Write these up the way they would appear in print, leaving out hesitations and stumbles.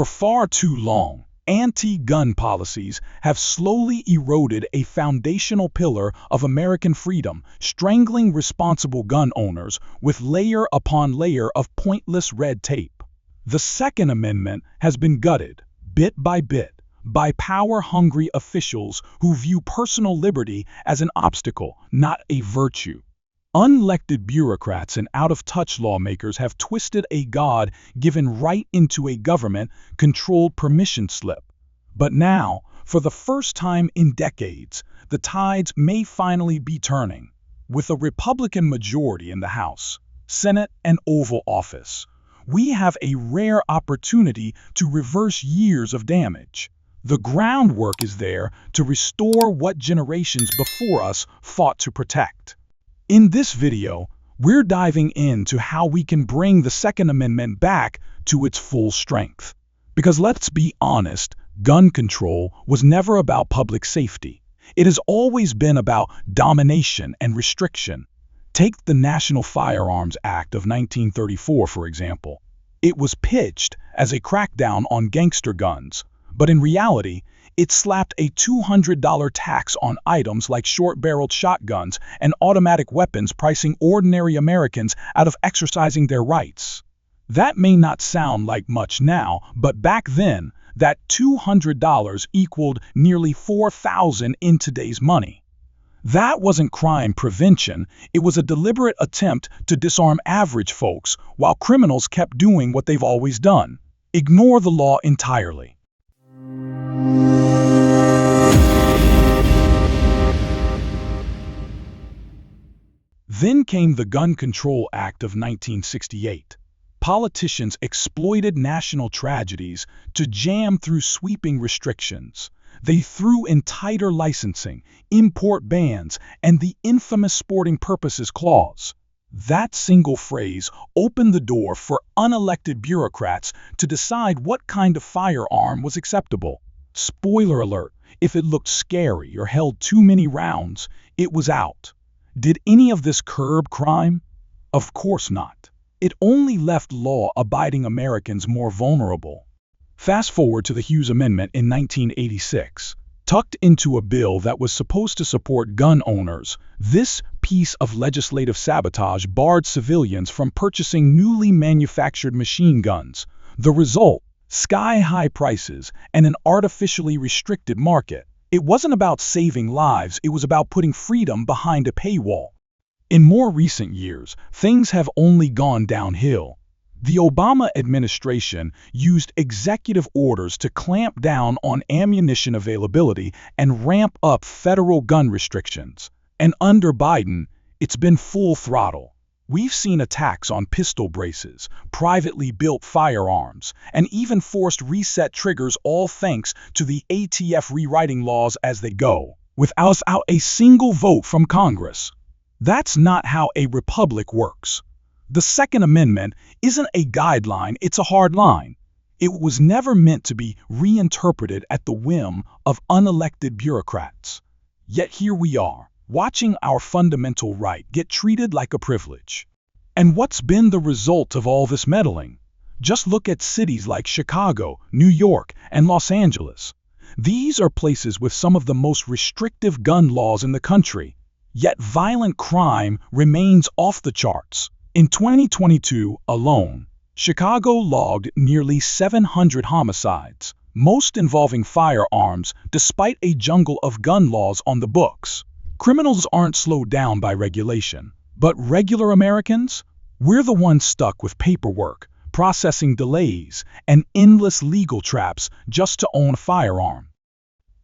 For far too long, anti-gun policies have slowly eroded a foundational pillar of American freedom, strangling responsible gun owners with layer upon layer of pointless red tape. The Second Amendment has been gutted, bit, by power-hungry officials who view personal liberty as an obstacle, not a virtue. Unelected bureaucrats and out-of-touch lawmakers have twisted a God-given right into a government-controlled permission slip. But now, for the first time in decades, the tides may finally be turning. With a Republican majority in the House, Senate, and Oval Office, we have a rare opportunity to reverse years of damage. The groundwork is there to restore what generations before us fought to protect. In this video, we're diving into how we can bring the Second Amendment back to its full strength. Because let's be honest, gun control was never about public safety. It has always been about domination and restriction. Take the National Firearms Act of 1934, for example. It was pitched as a crackdown on gangster guns, but in reality, it slapped a $200 tax on items like short-barreled shotguns and automatic weapons, pricing ordinary Americans out of exercising their rights. That may not sound like much now, but back then, that $200 equaled nearly $4,000 in today's money. That wasn't crime prevention, it was a deliberate attempt to disarm average folks while criminals kept doing what they've always done: ignore the law entirely. Then came the Gun Control Act of 1968. Politicians exploited national tragedies to jam through sweeping restrictions. They threw in tighter licensing, import bans, and the infamous sporting purposes clause. That single phrase opened the door for unelected bureaucrats to decide what kind of firearm was acceptable. Spoiler alert, if it looked scary or held too many rounds, it was out. Did any of this curb crime? Of course not. It only left law-abiding Americans more vulnerable. Fast forward to the Hughes Amendment in 1986. Tucked into a bill that was supposed to support gun owners, this piece of legislative sabotage barred civilians from purchasing newly manufactured machine guns. The result: sky-high prices and an artificially restricted market. It wasn't about saving lives, it was about putting freedom behind a paywall. In more recent years, things have only gone downhill. The Obama administration used executive orders to clamp down on ammunition availability and ramp up federal gun restrictions. And under Biden, it's been full throttle. We've seen attacks on pistol braces, privately built firearms, and even forced reset triggers, all thanks to the ATF rewriting laws as they go, without a single vote from Congress. That's not how a republic works. The Second Amendment isn't a guideline, it's a hard line. It was never meant to be reinterpreted at the whim of unelected bureaucrats. Yet here we are, watching our fundamental right get treated like a privilege. And what's been the result of all this meddling? Just look at cities like Chicago, New York, and Los Angeles. These are places with some of the most restrictive gun laws in the country. Yet violent crime remains off the charts. In 2022 alone, Chicago logged nearly 700 homicides, most involving firearms, despite a jungle of gun laws on the books. Criminals aren't slowed down by regulation, but regular Americans? We're the ones stuck with paperwork, processing delays, and endless legal traps just to own a firearm.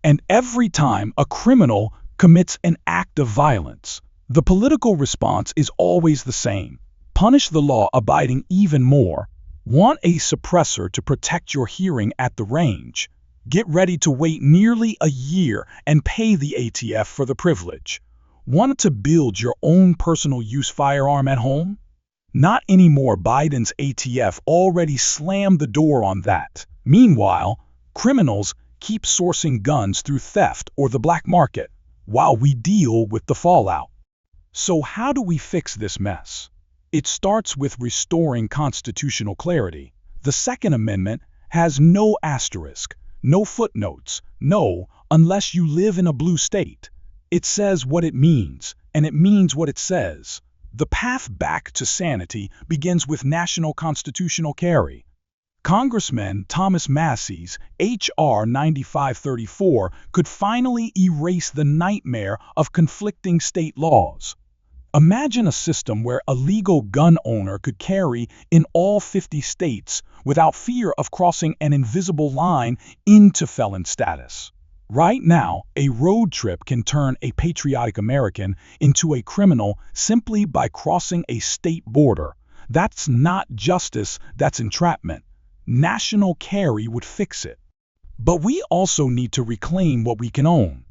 And every time a criminal commits an act of violence, the political response is always the same: punish the law-abiding even more. Want a suppressor to protect your hearing at the range? Get ready to wait nearly a year and pay the ATF for the privilege. Want to build your own personal use firearm at home? Not anymore. Biden's ATF already slammed the door on that. Meanwhile, criminals keep sourcing guns through theft or the black market, while we deal with the fallout. So how do we fix this mess? It starts with restoring constitutional clarity. The Second Amendment has no asterisk, no footnotes, no, unless you live in a blue state. It says what it means, and it means what it says. The path back to sanity begins with national constitutional carry. Congressman Thomas Massey's H.R. 9534 could finally erase the nightmare of conflicting state laws. Imagine a system where a legal gun owner could carry in all 50 states without fear of crossing an invisible line into felon status. Right now, a road trip can turn a patriotic American into a criminal simply by crossing a state border. That's not justice, that's entrapment. National carry would fix it. But we also need to reclaim what we can own.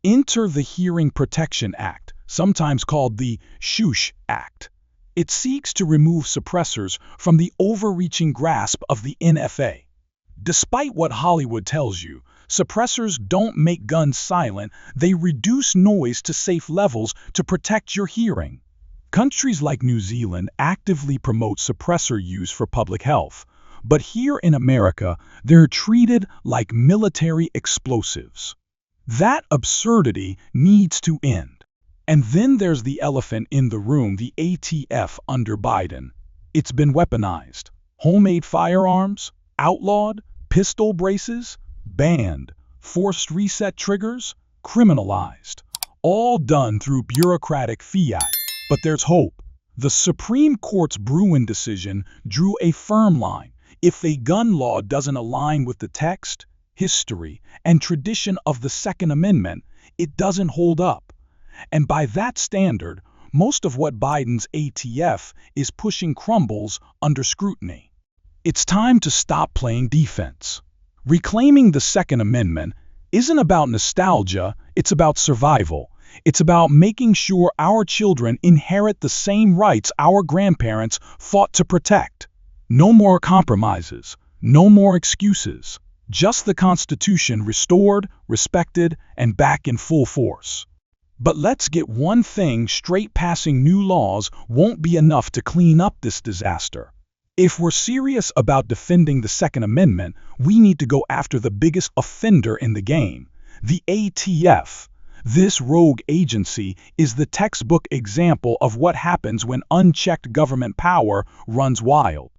Enter the Hearing Protection Act, sometimes called the Shush Act. It seeks to remove suppressors from the overreaching grasp of the NFA. Despite what Hollywood tells you, suppressors don't make guns silent, they reduce noise to safe levels to protect your hearing. Countries like New Zealand actively promote suppressor use for public health, but here in America, they're treated like military explosives. That absurdity needs to end. And then there's the elephant in the room, the ATF under Biden. It's been weaponized. Homemade firearms, outlawed, pistol braces, banned, forced reset triggers, criminalized. All done through bureaucratic fiat. But there's hope. The Supreme Court's Bruin decision drew a firm line. If a gun law doesn't align with the text, history, and tradition of the Second Amendment, it doesn't hold up. And by that standard, most of what Biden's ATF is pushing crumbles under scrutiny. It's time to stop playing defense. Reclaiming the Second Amendment isn't about nostalgia, it's about survival. It's about making sure our children inherit the same rights our grandparents fought to protect. No more compromises, no more excuses. Just the Constitution restored, respected, and back in full force. But let's get one thing straight: passing new laws won't be enough to clean up this disaster. If we're serious about defending the Second Amendment, we need to go after the biggest offender in the game, the ATF. This rogue agency is the textbook example of what happens when unchecked government power runs wild.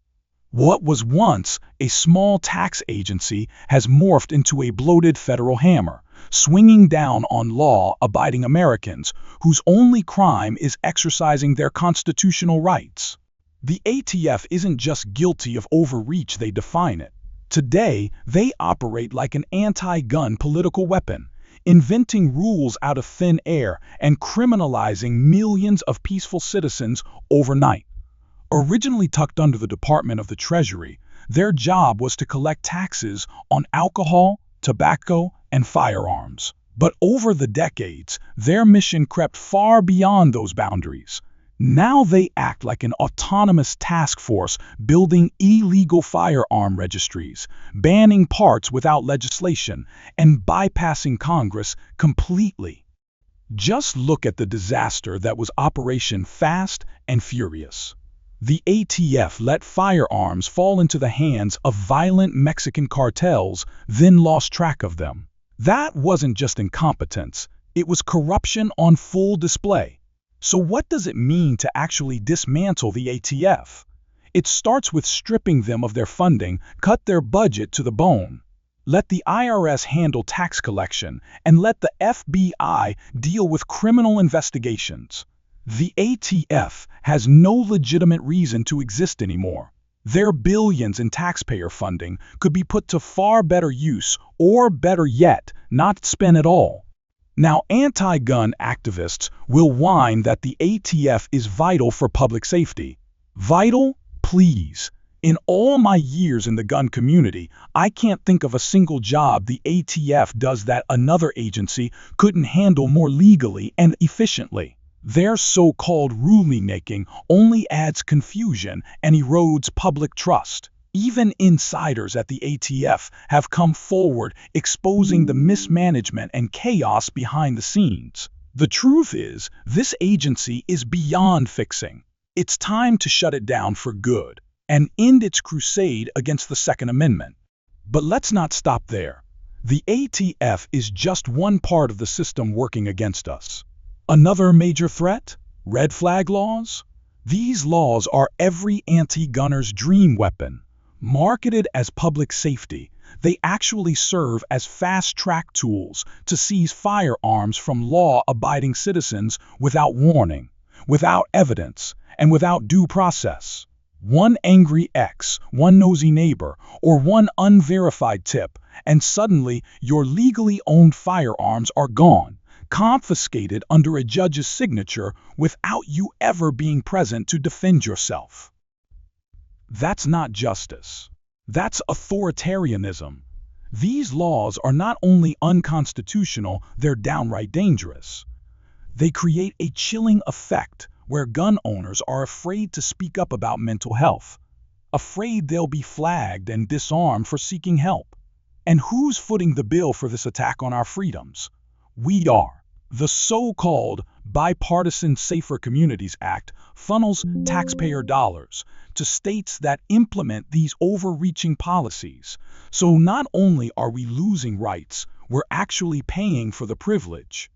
What was once a small tax agency has morphed into a bloated federal hammer, swinging down on law-abiding Americans whose only crime is exercising their constitutional rights. The ATF isn't just guilty of overreach, they define it. Today, they operate like an anti-gun political weapon, inventing rules out of thin air and criminalizing millions of peaceful citizens overnight. Originally tucked under the Department of the Treasury, their job was to collect taxes on alcohol, tobacco, and firearms. But over the decades, their mission crept far beyond those boundaries. Now they act like an autonomous task force, building illegal firearm registries, banning parts without legislation, and bypassing Congress completely. Just look at the disaster that was Operation Fast and Furious. The ATF let firearms fall into the hands of violent Mexican cartels, then lost track of them. That wasn't just incompetence, it was corruption on full display. So what does it mean to actually dismantle the ATF? It starts with stripping them of their funding, cut their budget to the bone. Let the IRS handle tax collection, and let the FBI deal with criminal investigations. The ATF has no legitimate reason to exist anymore. Their billions in taxpayer funding could be put to far better use, or better yet, not spent at all. Now, anti-gun activists will whine that the ATF is vital for public safety. Vital? Please. In all my years in the gun community, I can't think of a single job the ATF does that another agency couldn't handle more legally and efficiently. Their so-called rulemaking only adds confusion and erodes public trust. Even insiders at the ATF have come forward exposing the mismanagement and chaos behind the scenes. The truth is, this agency is beyond fixing. It's time to shut it down for good and end its crusade against the Second Amendment. But let's not stop there. The ATF is just one part of the system working against us. Another major threat? Red flag laws? These laws are every anti-gunner's dream weapon. Marketed as public safety, they actually serve as fast-track tools to seize firearms from law-abiding citizens without warning, without evidence, and without due process. One angry ex, one nosy neighbor, or one unverified tip, and suddenly your legally owned firearms are gone, confiscated under a judge's signature without you ever being present to defend yourself. That's not justice. That's authoritarianism. These laws are not only unconstitutional, they're downright dangerous. They create a chilling effect where gun owners are afraid to speak up about mental health, afraid they'll be flagged and disarmed for seeking help. And who's footing the bill for this attack on our freedoms? We are. The so-called Bipartisan Safer Communities Act funnels taxpayer dollars to states that implement these overreaching policies. So not only are we losing rights, we're actually paying for the privilege.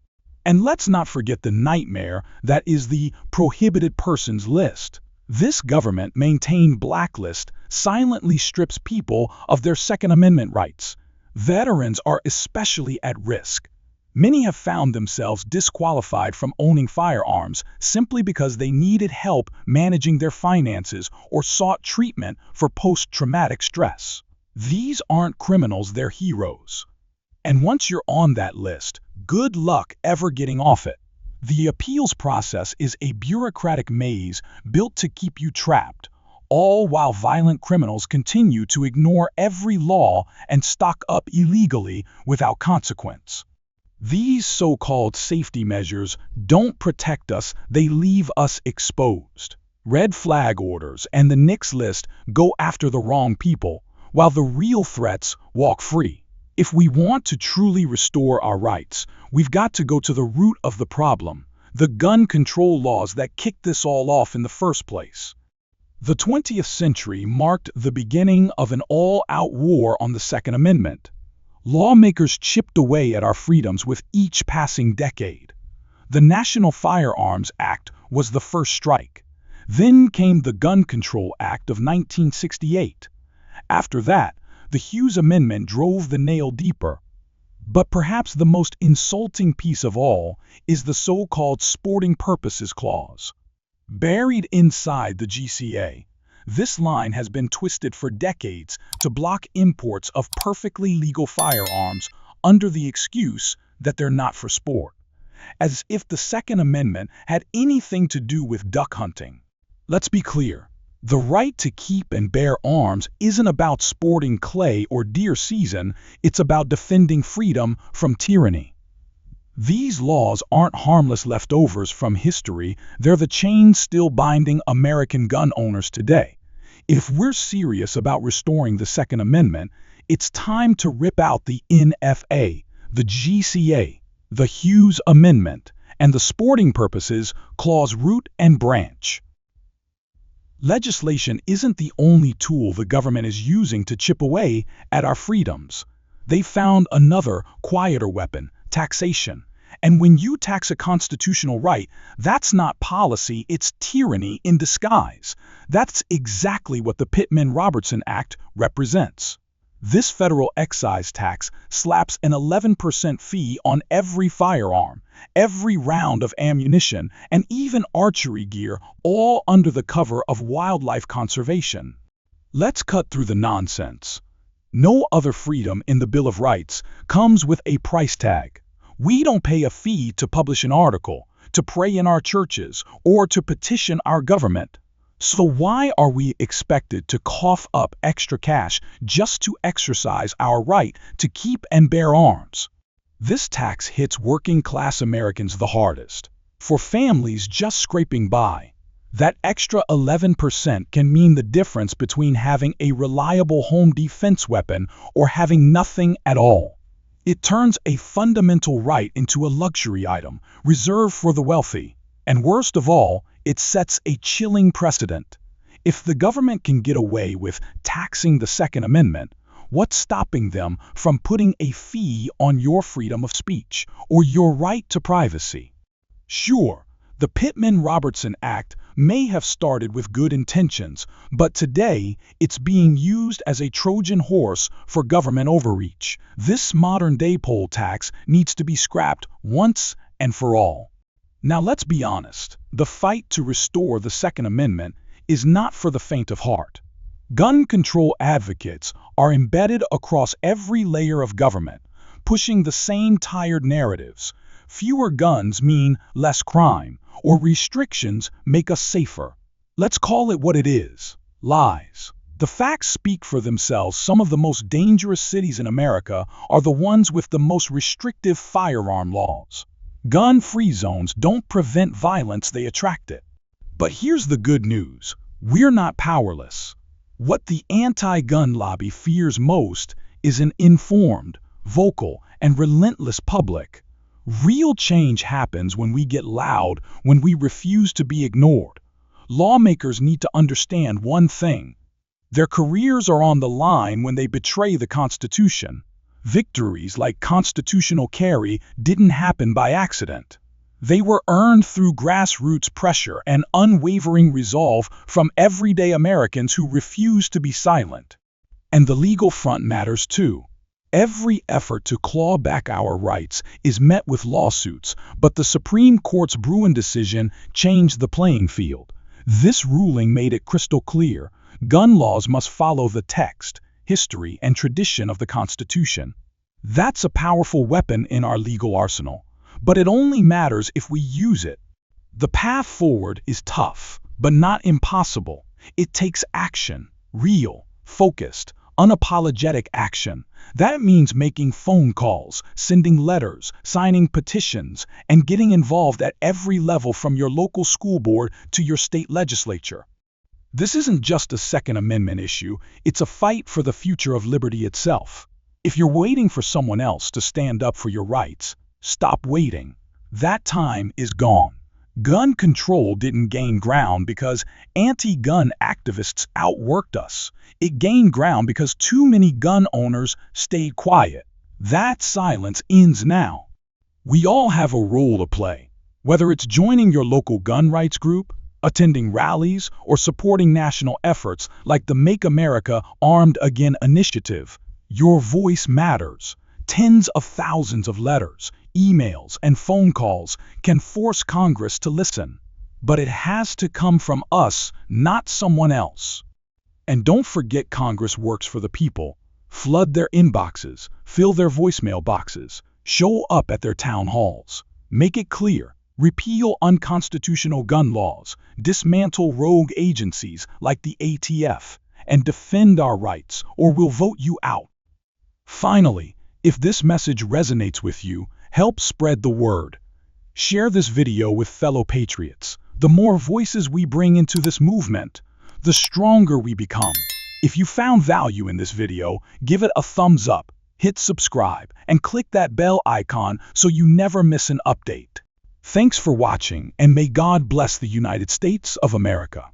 And let's not forget the nightmare that is the prohibited persons list. This government-maintained blacklist silently strips people of their Second Amendment rights. Veterans are especially at risk. Many have found themselves disqualified from owning firearms simply because they needed help managing their finances or sought treatment for post-traumatic stress. These aren't criminals, they're heroes. And once you're on that list, good luck ever getting off it. The appeals process is a bureaucratic maze built to keep you trapped, all while violent criminals continue to ignore every law and stock up illegally without consequence. These so-called safety measures don't protect us, they leave us exposed. Red flag orders and the NICS list go after the wrong people, while the real threats walk free. If we want to truly restore our rights, we've got to go to the root of the problem, the gun control laws that kicked this all off in the first place. The 20th century marked the beginning of an all-out war on the Second Amendment. Lawmakers chipped away at our freedoms with each passing decade. The National Firearms Act was the first strike. Then came the Gun Control Act of 1968. After that, the Hughes Amendment drove the nail deeper. But perhaps the most insulting piece of all is the so-called Sporting Purposes Clause. Buried inside the GCA, this line has been twisted for decades to block imports of perfectly legal firearms under the excuse that they're not for sport, as if the Second Amendment had anything to do with duck hunting. Let's be clear, the right to keep and bear arms isn't about sporting clay or deer season, it's about defending freedom from tyranny. These laws aren't harmless leftovers from history, they're the chains still binding American gun owners today. If we're serious about restoring the Second Amendment, it's time to rip out the NFA, the GCA, the Hughes Amendment, and the Sporting Purposes Clause root and branch. Legislation isn't the only tool the government is using to chip away at our freedoms. They found another, quieter weapon, taxation. And when you tax a constitutional right, that's not policy, it's tyranny in disguise. That's exactly what the Pittman-Robertson Act represents. This federal excise tax slaps an 11% fee on every firearm, every round of ammunition, and even archery gear, all under the cover of wildlife conservation. Let's cut through the nonsense. No other freedom in the Bill of Rights comes with a price tag. We don't pay a fee to publish an article, to pray in our churches, or to petition our government. So why are we expected to cough up extra cash just to exercise our right to keep and bear arms? This tax hits working-class Americans the hardest. For families just scraping by, that extra 11% can mean the difference between having a reliable home defense weapon or having nothing at all. It turns a fundamental right into a luxury item, reserved for the wealthy. And worst of all, it sets a chilling precedent. If the government can get away with taxing the Second Amendment, What's stopping them from putting a fee on your freedom of speech or your right to privacy? Sure, the Pittman-Robertson Act may have started with good intentions, but today it's being used as a Trojan horse for government overreach. This modern-day poll tax needs to be scrapped once and for all. Now let's be honest, the fight to restore the Second Amendment is not for the faint of heart. Gun control advocates are embedded across every layer of government, pushing the same tired narratives. Fewer guns mean less crime, or restrictions make us safer. Let's call it what it is: lies. The facts speak for themselves. Some of the most dangerous cities in America are the ones with the most restrictive firearm laws. Gun-free zones don't prevent violence, they attract it. But here's the good news: we're not powerless. What the anti-gun lobby fears most is an informed, vocal, and relentless public. Real change happens when we get loud, when we refuse to be ignored. Lawmakers need to understand one thing: their careers are on the line when they betray the Constitution. Victories like constitutional carry didn't happen by accident. They were earned through grassroots pressure and unwavering resolve from everyday Americans who refuse to be silent. And the legal front matters too. Every effort to claw back our rights is met with lawsuits, but the Supreme Court's Bruin decision changed the playing field. This ruling made it crystal clear: gun laws must follow the text, history, and tradition of the Constitution. That's a powerful weapon in our legal arsenal, but it only matters if we use it. The path forward is tough, but not impossible. It takes action, real, focused, unapologetic action. That means making phone calls, sending letters, signing petitions, and getting involved at every level, from your local school board to your state legislature. This isn't just a Second Amendment issue, it's a fight for the future of liberty itself. If you're waiting for someone else to stand up for your rights, stop waiting. That time is gone. Gun control didn't gain ground because anti-gun activists outworked us. It gained ground because too many gun owners stayed quiet. That silence ends now. We all have a role to play. Whether it's joining your local gun rights group, attending rallies, or supporting national efforts like the Make America Armed Again initiative, your voice matters. Tens of thousands of letters, emails, and phone calls can force Congress to listen. But it has to come from us, not someone else. And don't forget, Congress works for the people. Flood their inboxes, fill their voicemail boxes, show up at their town halls. Make it clear: repeal unconstitutional gun laws, dismantle rogue agencies like the ATF, and defend our rights, or we'll vote you out. Finally, if this message resonates with you, help spread the word. Share this video with fellow patriots. The more voices we bring into this movement, the stronger we become. If you found value in this video, give it a thumbs up, hit subscribe, and click that bell icon so you never miss an update. Thanks for watching, and may God bless the United States of America.